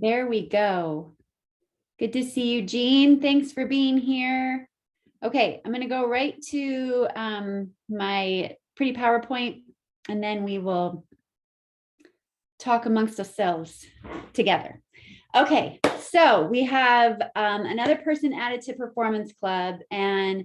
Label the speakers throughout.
Speaker 1: There we go. Good to see you, Jean. Thanks for being here. Okay, I'm going to go right to my pretty PowerPoint, and then we will talk amongst ourselves together. Okay, so we have another person added to Performance Club, and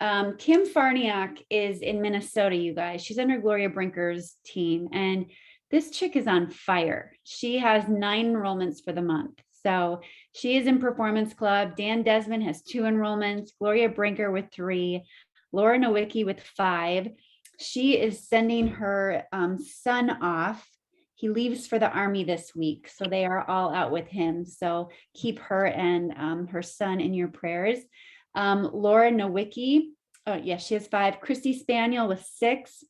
Speaker 1: Kim Farniak is in Minnesota, you guys. She's under Gloria Brinker's team, and this chick is on fire. She has 9 enrollments for the month. So she is in Performance Club. Dan Desmond has 2 enrollments, Gloria Brinker with 3, Laura Nowicki with 5. She is sending her son off. He leaves for the Army this week, so they are all out with him. So keep her and her son in your prayers. Laura Nowicki, oh yes, she has 5. Christy Spaniel with 6.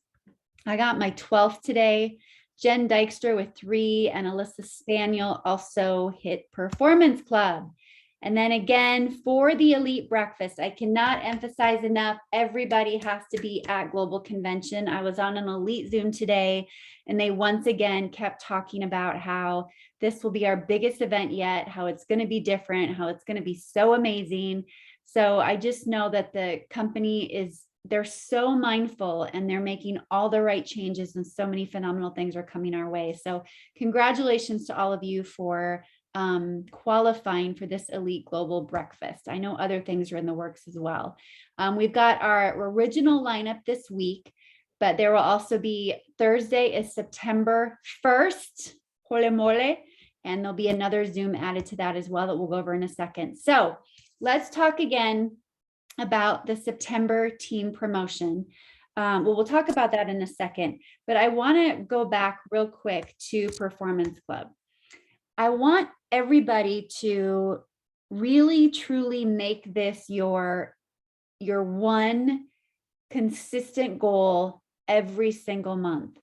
Speaker 1: I got my 12th today. Jen Dykstra with 3, and Alyssa Spaniel also hit Performance Club. And then again, for the Elite Breakfast, I cannot emphasize enough, everybody has to be at Global Convention. I was on an Elite Zoom today, and they once again kept talking about how this will be our biggest event yet, how it's going to be different, how it's going to be so amazing. So I just know that the company they're so mindful, and they're making all the right changes, and so many phenomenal things are coming our way. So congratulations to all of you for qualifying for this Elite Global Breakfast. I know other things are in the works as well. We've got our original lineup this week, but there will also be Thursday is September 1st, Hole Mole, and there'll be another Zoom added to that as well that we'll go over in a second. So let's talk again about the September team promotion. We'll talk about that in a second, but I want to go back real quick to Performance Club. I want everybody to really, truly make this your one consistent goal every single month.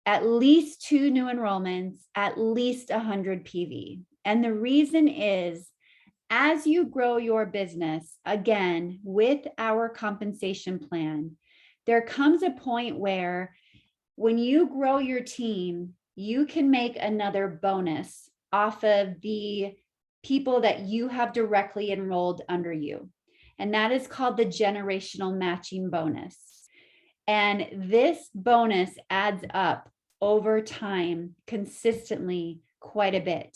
Speaker 1: At least 2 new enrollments, at least 100 PV. And the reason is, as you grow your business, again, with our compensation plan, there comes a point where when you grow your team, you can make another bonus off of the people that you have directly enrolled under you. And that is called the generational matching bonus. And this bonus adds up over time consistently quite a bit.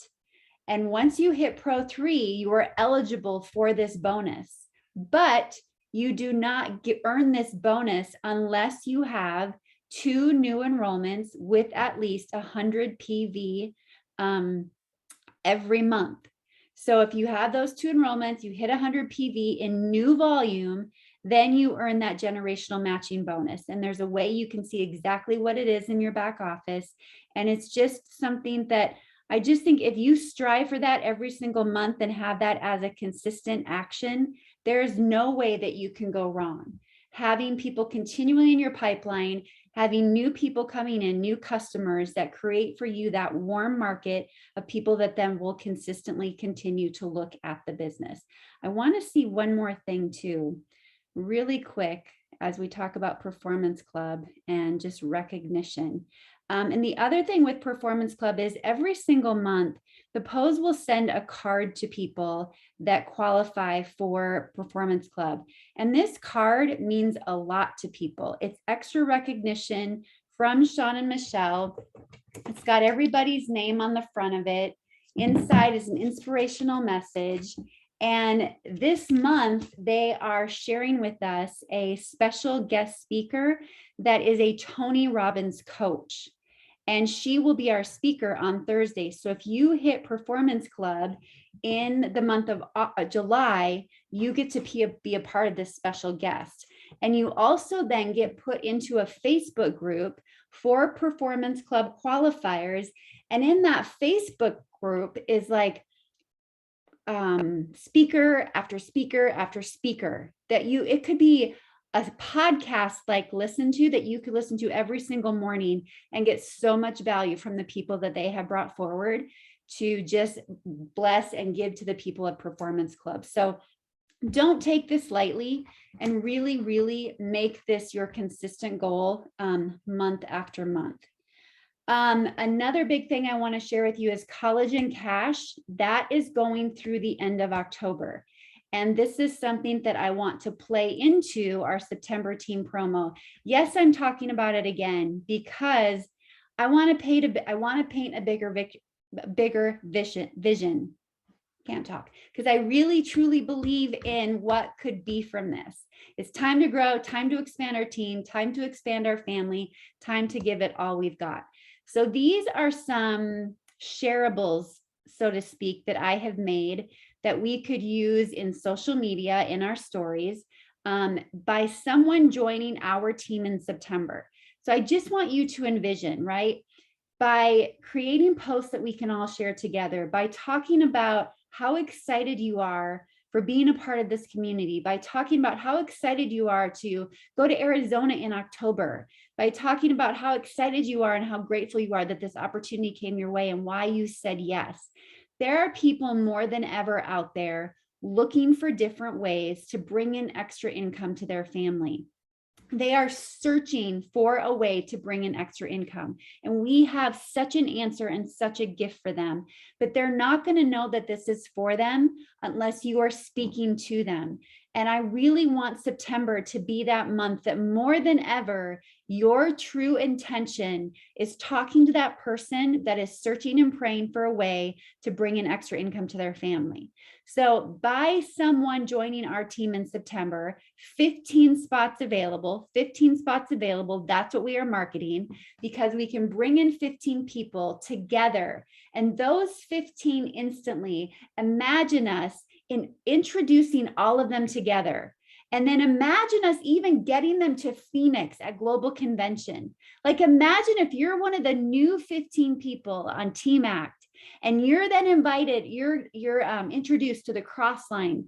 Speaker 1: And once you hit Pro 3, you are eligible for this bonus, but you do not earn this bonus unless you have 2 new enrollments with at least 100 PV every month. So if you have those 2 enrollments, you hit 100 PV in new volume, then you earn that generational matching bonus. And there's a way you can see exactly what it is in your back office. And it's just something that I just think if you strive for that every single month and have that as a consistent action, there is no way that you can go wrong. Having people continually in your pipeline, having new people coming in, new customers that create for you that warm market of people that then will consistently continue to look at the business. I want to see one more thing too, really quick, as we talk about Performance Club and just recognition. And the other thing with Performance Club is every single month, the POS will send a card to people that qualify for Performance Club. And this card means a lot to people. It's extra recognition from Sean and Michelle. It's got everybody's name on the front of it. Inside is an inspirational message. And this month, they are sharing with us a special guest speaker that is a Tony Robbins coach. And she will be our speaker on Thursday. So if you hit Performance Club in the month of July, you get to be a part of this special guest. And you also then get put into a Facebook group for Performance Club qualifiers. And in that Facebook group is like speaker after speaker after speaker that it could be a podcast like listen to that you could listen to every single morning and get so much value from the people that they have brought forward to just bless and give to the people of Performance Club. So don't take this lightly and really, really make this your consistent goal month after month. Another big thing I want to share with you is College in Cash. That is going through the end of October. And this is something that I want to play into our September team promo. Yes, I'm talking about it again because I want to paint a bigger vision. Can't talk, because I really truly believe in what could be from this. It's time to grow, time to expand our team, time to expand our family, time to give it all we've got. So these are some shareables, so to speak, that I have made that we could use in social media, in our stories, by someone joining our team in September. So I just want you to envision, right? By creating posts that we can all share together, by talking about how excited you are for being a part of this community, by talking about how excited you are to go to Arizona in October, by talking about how excited you are and how grateful you are that this opportunity came your way and why you said yes. There are people more than ever out there looking for different ways to bring in extra income to their family. They are searching for a way to bring in extra income. And we have such an answer and such a gift for them, but they're not going to know that this is for them unless you are speaking to them. And I really want September to be that month that more than ever, your true intention is talking to that person that is searching and praying for a way to bring in extra income to their family. So by someone joining our team in September, 15 spots available, that's what we are marketing, because we can bring in 15 people together. And those 15 instantly, imagine us in introducing all of them together. And then imagine us even getting them to Phoenix at Global Convention. Like, imagine if you're one of the new 15 people on Team Act, and you're then invited, you're introduced to the cross line.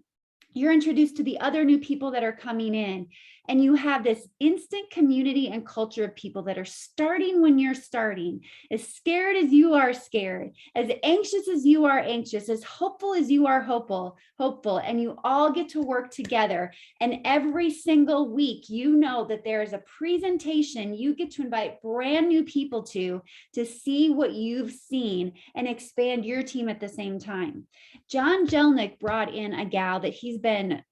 Speaker 1: You're introduced to the other new people that are coming in, and you have this instant community and culture of people that are starting when you're starting, as scared as you are scared, as anxious as you are anxious, as hopeful as you are hopeful, and you all get to work together. And every single week, you know that there is a presentation you get to invite brand new people to see what you've seen and expand your team at the same time. John Jelnick brought in a gal that he's been,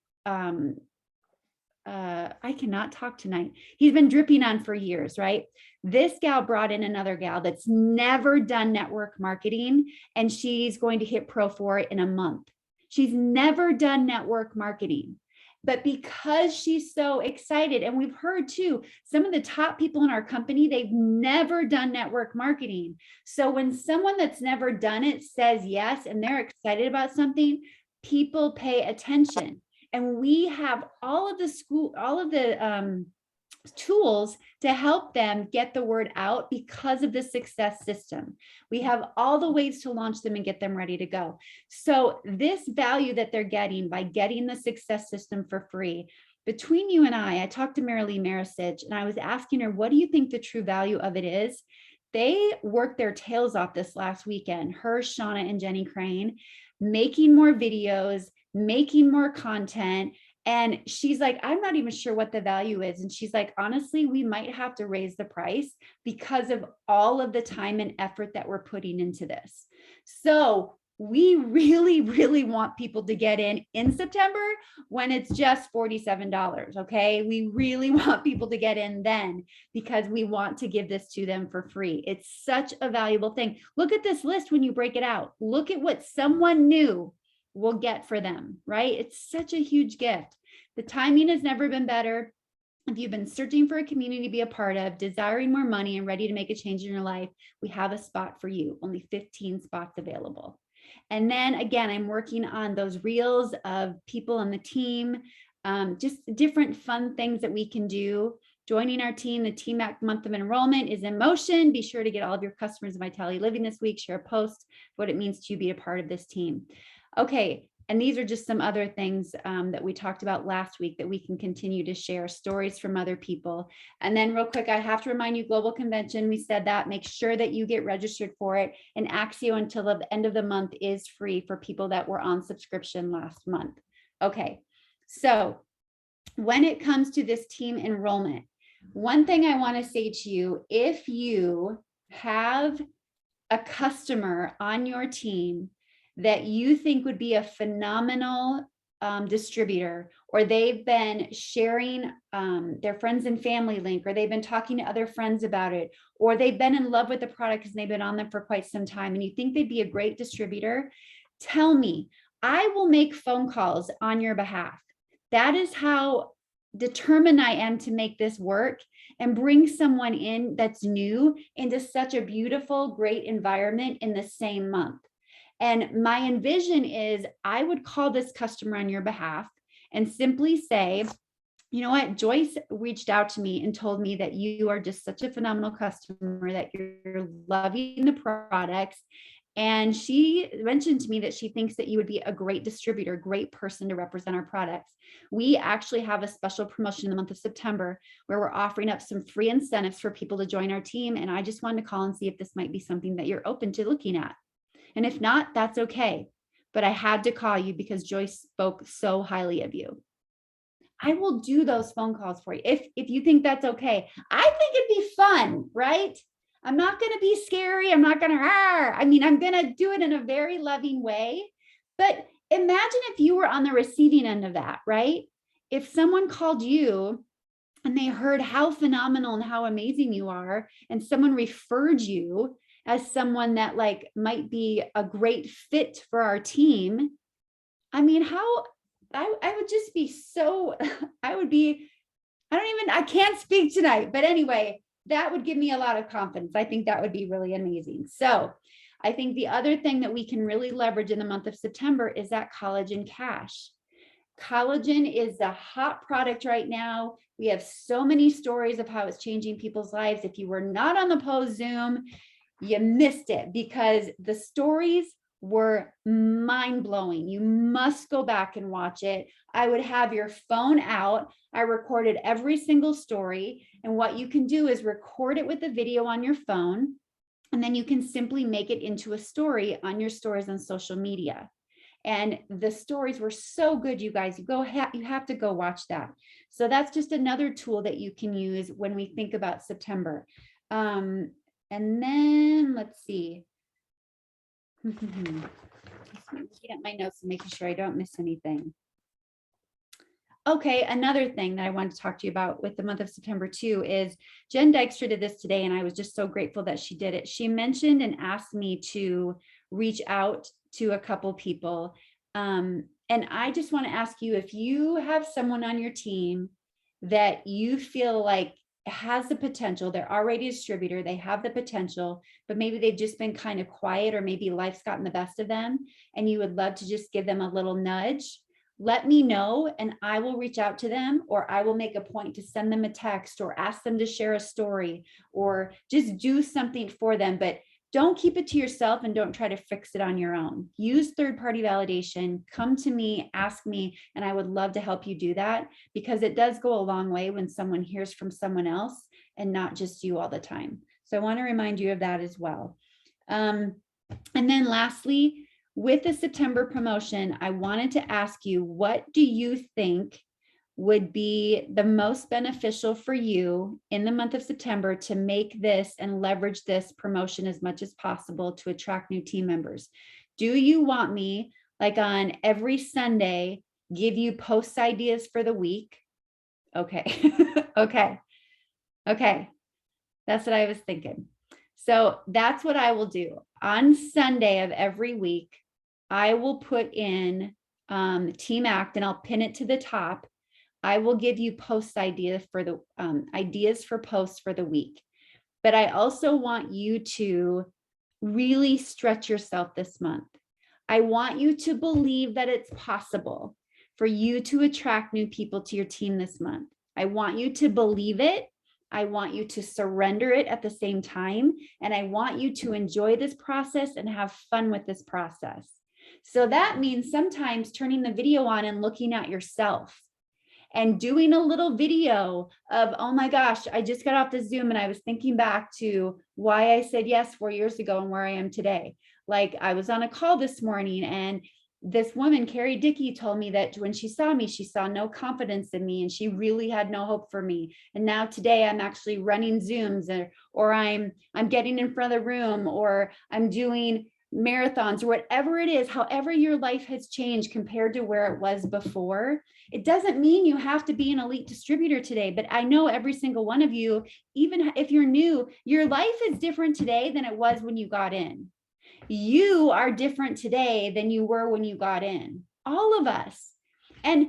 Speaker 1: I cannot talk tonight. He's been dripping on for years, right? This gal brought in another gal that's never done network marketing, and she's going to hit pro for it in a month. She's never done network marketing. But because she's so excited, and we've heard too, some of the top people in our company, they've never done network marketing. So when someone that's never done it says yes, and they're excited about something, people pay attention. And we have all of the tools to help them get the word out because of the success system. We have all the ways to launch them and get them ready to go. So this value that they're getting by getting the success system for free, between you and I talked to Marilee Marisich, and I was asking her, what do you think the true value of it is? They worked their tails off this last weekend, her, Shauna, and Jenny Crane, making more videos, making more content. And she's like, I'm not even sure what the value is. And she's like, honestly, we might have to raise the price because of all of the time and effort that we're putting into this. So we really, really want people to get in September when it's just $47. Okay. We really want people to get in then because we want to give this to them for free. It's such a valuable thing. Look at this list when you break it out. Look at what someone new will get for them, right? It's such a huge gift. The timing has never been better. If you've been searching for a community to be a part of, desiring more money, and ready to make a change in your life, we have a spot for you. Only 15 spots available. And then again, I'm working on those reels of people on the team, just different fun things that we can do. Joining our team, the Team Act month of enrollment is in motion. Be sure to get all of your customers of Vitality Living this week, share a post, what it means to be a part of this team. Okay, and these are just some other things that we talked about last week that we can continue to share, stories from other people. And then real quick, I have to remind you, Global Convention, we said that, make sure that you get registered for it. And Axio until the end of the month is free for people that were on subscription last month. Okay, so when it comes to this team enrollment, one thing I want to say to you, if you have a customer on your team that you think would be a phenomenal distributor, or they've been sharing their friends and family link, or they've been talking to other friends about it, or they've been in love with the product because they've been on them for quite some time, and you think they'd be a great distributor, tell me. I will make phone calls on your behalf. That is how determined I am to make this work and bring someone in that's new into such a beautiful, great environment in the same month. And my envision is I would call this customer on your behalf and simply say, you know what, Joyce reached out to me and told me that you are just such a phenomenal customer, that you're loving the products. And she mentioned to me that she thinks that you would be a great distributor, great person to represent our products. We actually have a special promotion in the month of September where we're offering up some free incentives for people to join our team. And I just wanted to call and see if this might be something that you're open to looking at. And if not, that's okay. But I had to call you because Joyce spoke so highly of you. I will do those phone calls for you if you think that's okay. I think it'd be fun, right? I'm not going to be scary. I'm not going to, I'm going to do it in a very loving way. But imagine if you were on the receiving end of that, right? If someone called you and they heard how phenomenal and how amazing you are, and someone referred you as someone that like might be a great fit for our team. How I would just be so, I can't speak tonight, but anyway, that would give me a lot of confidence. I think that would be really amazing. So I think the other thing that we can really leverage in the month of September is that collagen cash. Collagen is a hot product right now. We have so many stories of how it's changing people's lives. If you were not on the Pose Zoom, you missed it because the stories were mind-blowing. You must go back and watch it. I would have your phone out. I recorded every single story. And what you can do is record it with a video on your phone. And then you can simply make it into a story on your stories on social media. And the stories were so good, you guys. You have to go watch that. So that's just another tool that you can use when we think about September. And then let's see. Looking at my notes and making sure I don't miss anything. Okay, another thing that I wanted to talk to you about with the month of September too is Jen Dykstra did this today, and I was just so grateful that she did it. She mentioned and asked me to reach out to a couple people. And I just want to ask you, if you have someone on your team that you feel like has the potential, they're already a distributor, they have the potential, but maybe they've just been kind of quiet, or maybe life's gotten the best of them, and you would love to just give them a little nudge, let me know and I will reach out to them, or I will make a point to send them a text or ask them to share a story or just do something for them. But don't keep it to yourself and don't try to fix it on your own. Use third-party validation. Come to me, ask me, and I would love to help you do that, because it does go a long way when someone hears from someone else and not just you all the time. So I want to remind you of that as well. And then lastly, with the September promotion, I wanted to ask you, what do you think would be the most beneficial for you in the month of September to make this and leverage this promotion as much as possible to attract new team members? Do you want me, like on every Sunday, give you post ideas for the week? Okay. Okay. That's what I was thinking. So that's what I will do. On Sunday of every week, I will put in Team Act, and I'll pin it to the top. I will give you post ideas for the ideas for posts for the week. But I also want you to really stretch yourself this month. I want you to believe that it's possible for you to attract new people to your team this month. I want you to believe it. I want you to surrender it at the same time. And I want you to enjoy this process and have fun with this process. So that means sometimes turning the video on and looking at yourself and doing a little video of, oh my gosh, I just got off the Zoom and I was thinking back to why I said yes 4 years ago and where I am today. Like, I was on a call this morning and this woman, Carrie Dickey, told me that when she saw me, she saw no confidence in me and she really had no hope for me. And now today I'm actually running Zooms, or I'm getting in front of the room, or I'm doing marathons, or whatever it is. However your life has changed compared to where it was before, it doesn't mean you have to be an elite distributor today. But I know every single one of you, even if you're new, your life is different today than it was when you got in. You are different today than you were when you got in, all of us. And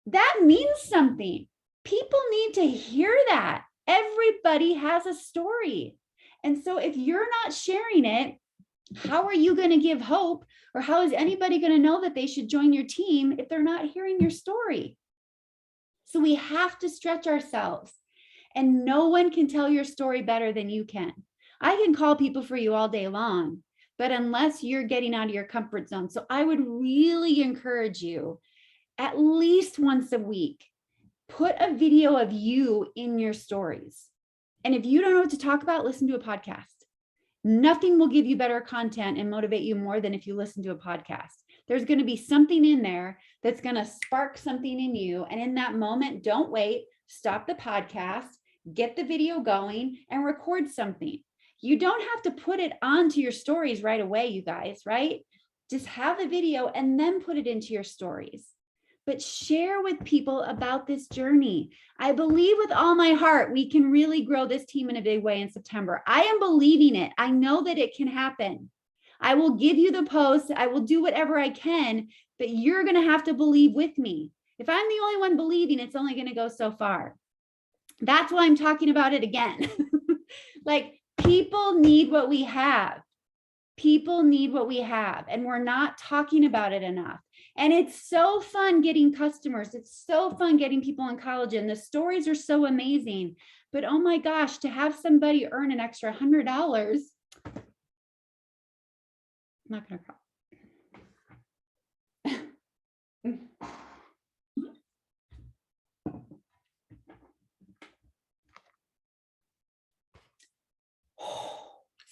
Speaker 1: that means something. People need to hear that. Everybody has a story. And so if you're not sharing it, how are you going to give hope, or how is anybody going to know that they should join your team if they're not hearing your story? So we have to stretch ourselves, and no one can tell your story better than you can. I can call people for you all day long, but unless you're getting out of your comfort zone. So I would really encourage you, at least once a week, put a video of you in your stories. And if you don't know what to talk about, listen to a podcast. Nothing will give you better content and motivate you more than if you listen to a podcast. There's going to be something in there that's going to spark something in you. And in that moment, don't wait, stop the podcast, get the video going, and record something. You don't have to put it onto your stories right away, you guys, right? Just have the video and then put it into your stories. But share with people about this journey. I believe with all my heart, we can really grow this team in a big way in September. I am believing it. I know that it can happen. I will give you the posts. I will do whatever I can, but you're going to have to believe with me. If I'm the only one believing, it's only going to go so far. That's why I'm talking about it again. Like, people need what we have. People need what we have, and we're not talking about it enough. And it's so fun getting customers. It's so fun getting people in college, and the stories are so amazing. But oh my gosh, to have somebody earn an extra $100, I'm not going to cry.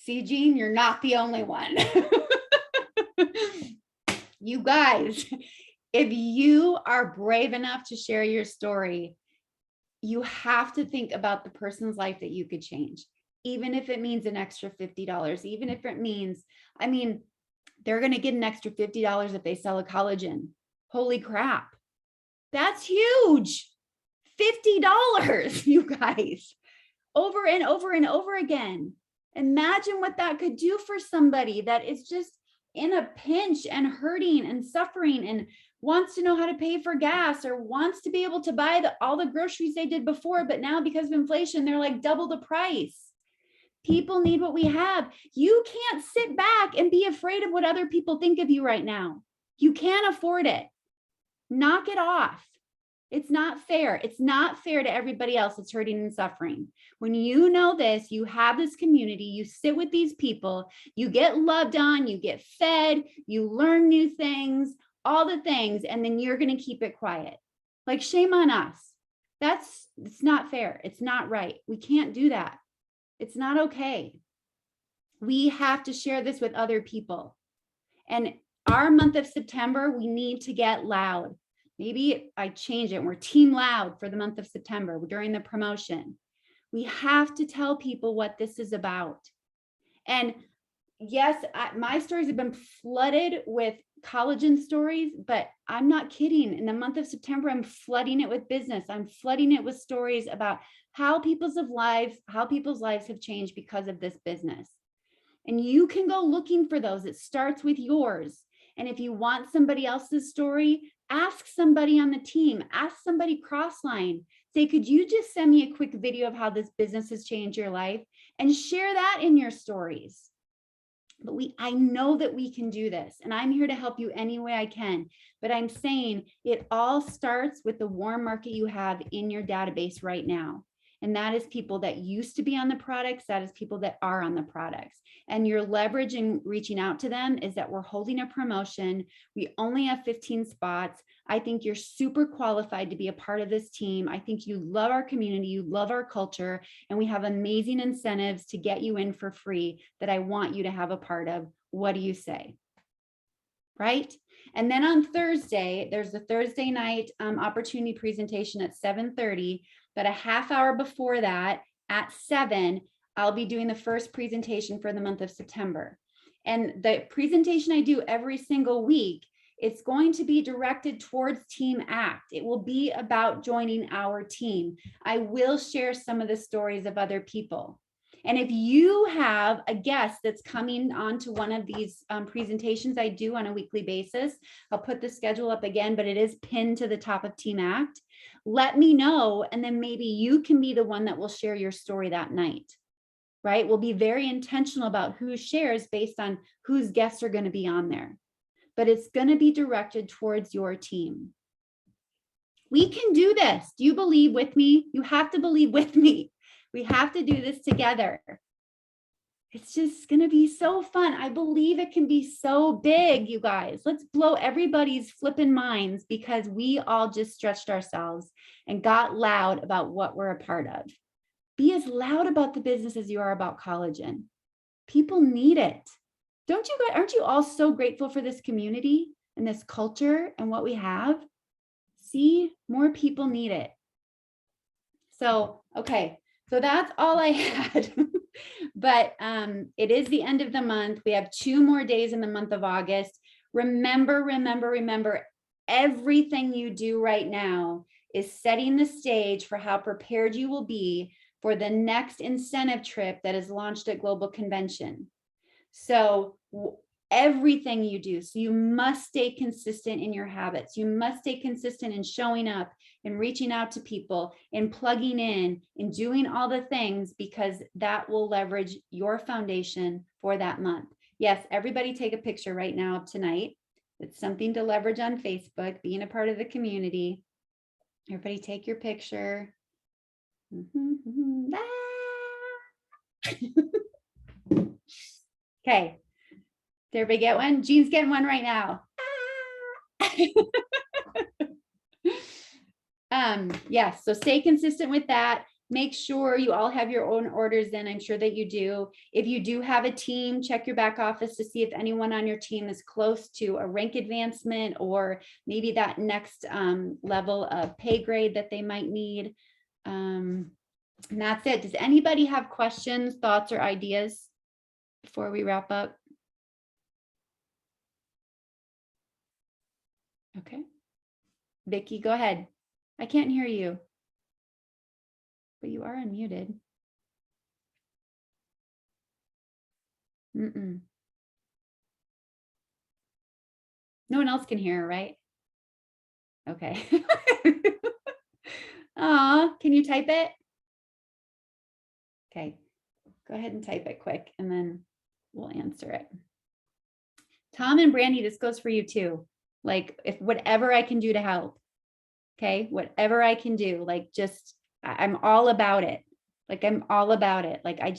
Speaker 1: See, Jean, you're not the only one. You guys, if you are brave enough to share your story, you have to think about the person's life that you could change, even if it means an extra $50, even if it means, I mean, they're going to get an extra $50 if they sell a collagen. Holy crap. That's huge. $50, you guys, over and over and over again. Imagine what that could do for somebody that is just in a pinch and hurting and suffering and wants to know how to pay for gas, or wants to be able to buy all the groceries they did before, but now because of inflation, they're like double the price. People need what we have. You can't sit back and be afraid of what other people think of you right now. You can't afford it. Knock it off. It's not fair. It's not fair to everybody else that's hurting and suffering. When you know this, you have this community, you sit with these people, you get loved on, you get fed, you learn new things, all the things, and then you're going to keep it quiet. Like, shame on us. It's not fair. It's not right. We can't do that. It's not okay. We have to share this with other people. And our month of September, we need to get loud. Maybe I change it. We're team loud for the month of September during the promotion. We have to tell people what this is about. And yes, my stories have been flooded with collagen stories, but I'm not kidding. In the month of September, I'm flooding it with business. I'm flooding it with stories about how people's lives have changed because of this business. And you can go looking for those. It starts with yours. And if you want somebody else's story, ask somebody on the team, ask somebody crossline. Say, could you just send me a quick video of how this business has changed your life, and share that in your stories. But I know that we can do this, and I'm here to help you any way I can. But I'm saying it all starts with the warm market you have in your database right now. And that is people that used to be on the products. That is people that are on the products. And your leverage in reaching out to them is that we're holding a promotion. We only have 15 spots. I think you're super qualified to be a part of this team. I think you love our community, you love our culture, and we have amazing incentives to get you in for free that I want you to have a part of. What do you say? right? And then on Thursday, there's the Thursday night opportunity presentation at 7:30, but a half hour before that at 7, I'll be doing the first presentation for the month of September. And the presentation I do every single week, it's going to be directed towards Team ACT. It will be about joining our team. I will share some of the stories of other people. And if you have a guest that's coming on to one of these presentations I do on a weekly basis, I'll put the schedule up again, but it is pinned to the top of Team ACT. Let me know, and then maybe you can be the one that will share your story that night, right? We'll be very intentional about who shares based on whose guests are going to be on there. But it's going to be directed towards your team. We can do this. Do you believe with me? You have to believe with me. We have to do this together. It's just going to be so fun. I believe it can be so big, you guys. Let's blow everybody's flipping minds because we all just stretched ourselves and got loud about what we're a part of. Be as loud about the business as you are about collagen. People need it. Don't you guys, aren't you all so grateful for this community and this culture and what we have? See, more people need it. So, okay, so that's all I had. But it is the end of the month. We have 2 more days in the month of August. Remember, everything you do right now is setting the stage for how prepared you will be for the next incentive trip that is launched at Global Convention. So everything you do, so you must stay consistent in your habits. You must stay consistent in showing up and reaching out to people and plugging in and doing all the things, because that will leverage your foundation for that month. Yes, everybody take a picture right now of tonight. It's something to leverage on Facebook, being a part of the community. Everybody take your picture. Okay. Did everybody get one? Jean's getting one right now. Yes, so stay consistent with that. Make sure you all have your own orders in. I'm sure that you do. If you do have a team, check your back office to see if anyone on your team is close to a rank advancement or maybe that next level of pay grade that they might need. And that's it. Does anybody have questions, thoughts, or ideas before we wrap up? Okay. Vicky, go ahead. I can't hear you, but you are unmuted. No one else can hear her, right? Okay. Aw, can you type it? Okay, go ahead and type it quick and then we'll answer it. Tom and Brandy, this goes for you too. Like, if whatever I can do to help, okay, whatever I can do, like, just, I'm all about it. Like, I'm all about it. Like, I'm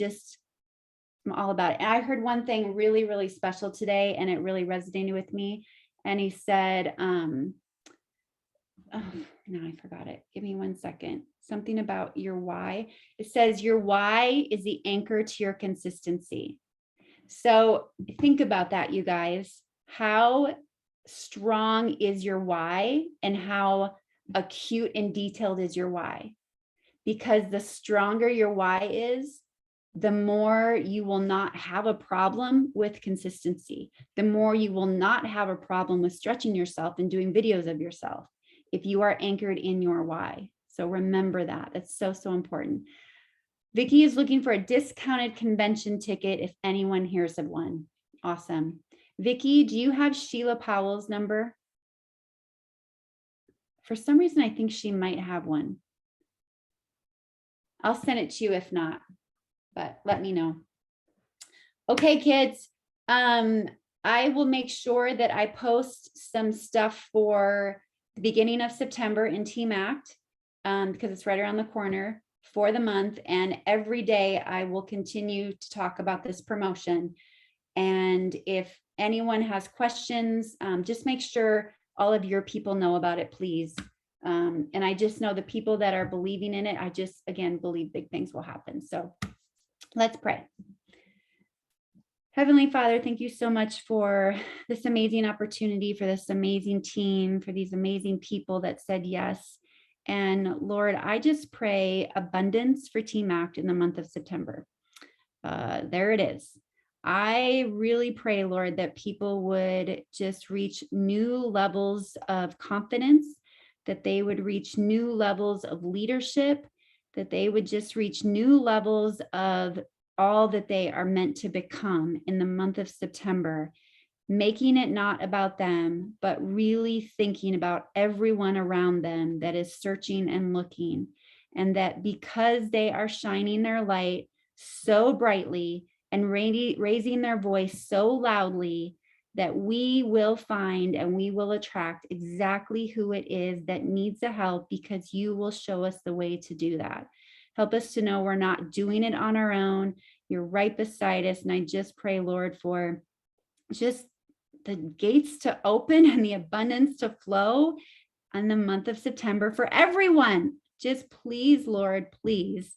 Speaker 1: all about it. And I heard one thing really, really special today, and it really resonated with me. And he said, oh, now I forgot it. Give me 1 second. Something about your why. It says your why is the anchor to your consistency. So think about that, you guys. How strong is your why, and how acute and detailed is your why? Because the stronger your why is, the more you will not have a problem with consistency. The more you will not have a problem with stretching yourself and doing videos of yourself if you are anchored in your why. So remember that. That's so, so important. Vicky is looking for a discounted convention ticket if anyone hears of one. Awesome. Vicky, do you have Sheila Powell's number? For some reason, I think she might have one. I'll send it to you if not, but let me know. Okay, kids. I will make sure that I post some stuff for the beginning of September in Team ACT, because it's right around the corner for the month. And every day I will continue to talk about this promotion. And if anyone has questions, just make sure all of your people know about it, please. And I just know the people that are believing in it, I just, again, believe big things will happen. So let's pray. Heavenly Father, thank you so much for this amazing opportunity, for this amazing team, for these amazing people that said yes. And Lord, I just pray abundance for Team ACT in the month of September. There it is. I really pray, Lord, that people would just reach new levels of confidence, that they would reach new levels of leadership, that they would just reach new levels of all that they are meant to become in the month of September, making it not about them, but really thinking about everyone around them that is searching and looking. And that because they are shining their light so brightly and raising their voice so loudly, that we will find and we will attract exactly who it is that needs the help, because you will show us the way to do that. Help us to know we're not doing it on our own. You're right beside us. And I just pray, Lord, for just the gates to open and the abundance to flow on the month of September for everyone. Just please, Lord, please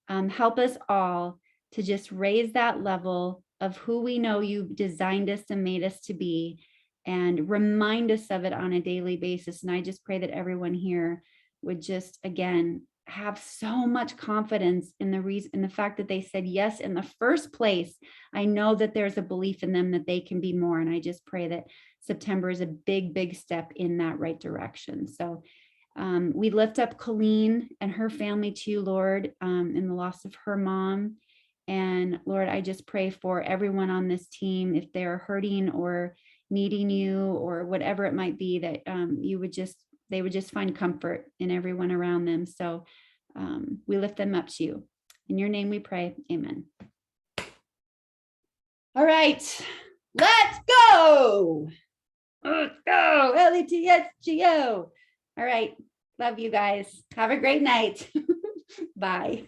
Speaker 1: help us all to just raise that level of who we know you designed us and made us to be, and remind us of it on a daily basis. And I just pray that everyone here would just, again, have so much confidence in the fact that they said yes in the first place. I know that there's a belief in them that they can be more. And I just pray that September is a big, big step in that right direction. So we lift up Colleen and her family to you, Lord, in the loss of her mom. And Lord, I just pray for everyone on this team, if they're hurting or needing you or whatever it might be, that they would just find comfort in everyone around them. So we lift them up to you. In your name we pray. Amen. All right, let's go. Let's go. LETSGO. All right. Love you guys. Have a great night. Bye.